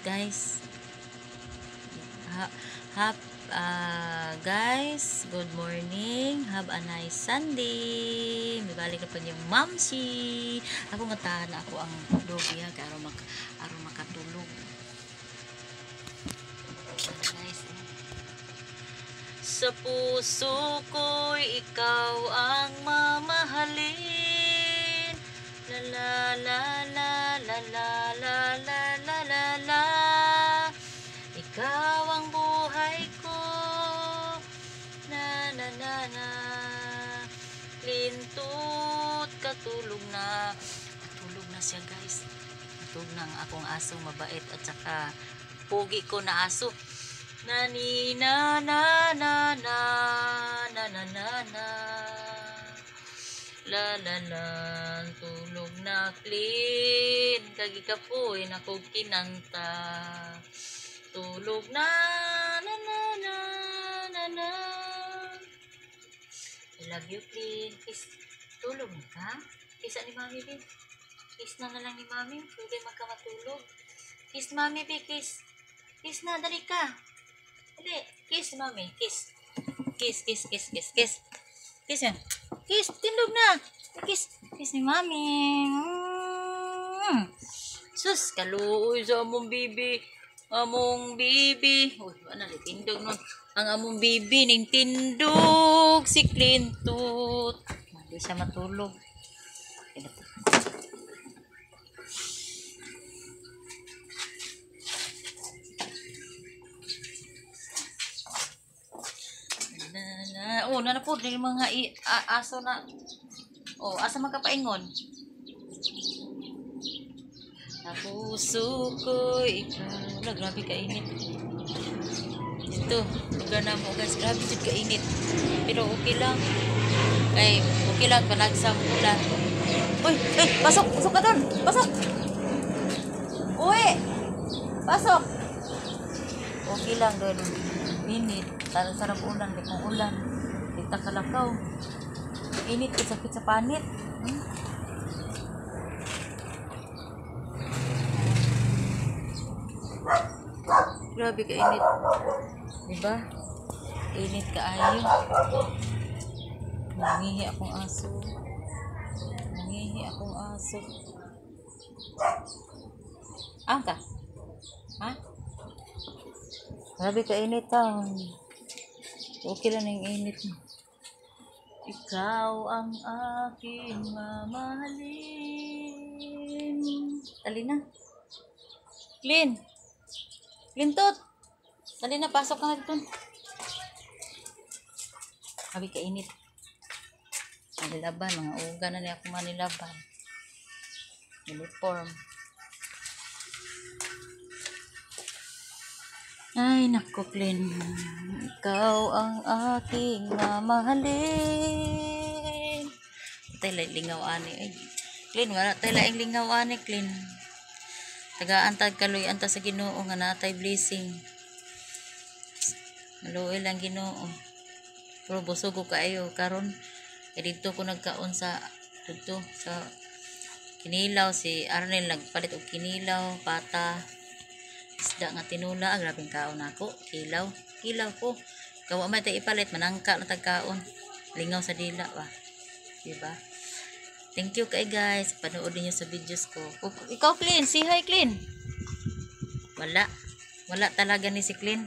guys. Guys, good morning. Have a nice Sunday. Mibalik na po yung mamsi. Ako nga tahan ako ang dobi ha kay aron makatulog. Guys, sa puso ko'y ikaw ang mamahalin. La la la la la la la la la la la. Ikaw ang buhay ko. Na na na na. Lintut katulog na. Katulog na siya guys. Katulog na ang akong aso mabait at saka pogi ko na aso. Nani na na na na na na na na. La la la, tulog na clean. Kagi ka po, nakog kinanta. Tulog na na na na na na. I love you, clean. Kiss. Tulog na ka? Kiss ni mami, babe. Kiss na lang ni mami. Pwede magkamatulog. Kiss mami, babe. Kiss. Kiss na, dali ka. Dali. Kiss mami. Kiss. Kiss, kiss, kiss, kiss, kiss. Kiss yan. Kiss, tindog na. Kiss. Kiss ni mami. Sus, kaluoy sa among bibi. Among bibi. Uy, wala na, tindog nun. Ang among bibi, ning tindog. Si Clintot. Hindi siya matulog. Oh, nanapod na yung mga aso na. Oh, asa magkapaingon? Sa puso ko, ikaw. Wala, grabe kainit. Ito, lugar na mo guys. Grabe dyan kainit. Pero okay lang. Kay, okay lang. Panagsam ulan. Uy, pasok! Pasok ka doon! Pasok! Uy! Pasok! Okay lang doon. Init. Sarap ulan. Di kong ulan. Kita kalakaw. Init. Sakit sa panit. Grabe ka init. Diba? Init ka ayo. Nangihi akong aso. Nangihi akong aso. Ka? Ha? Grabe ka init ha. Okay lang yung init mo. Ikaw ang aking mamahalin. Dali na. Clean. Lintot! Dali na, pasok ka na dito. Sabi ka init. Manilaban, mga uga na niya akong manilaban. Uniform. Ay, naku, Clean. Ikaw ang aking mamahalin. Tayo lingaw ani. Ay, Clean, wala tayo laing lingaw ani, Clean. Tagaan-tag kaloy anta sa Ginoo nga natay blessing. Maluoy lang Ginoo. Pero busog ko kaayo karon. Kay dito ko nagkaon sa dito sa kinilaw si Arnel nagpalit og kinilaw, pata, isda nga tinula, grabeng kaon nako. Kilaw ko. Kawa may tay ipalit manangka na tagkaon. Lingaw sa dila ba. Diba? Thank you kay guys. Panoodin niyo sa videos ko. Ikaw Clean, si hi Clean. Wala talaga ni si Clean.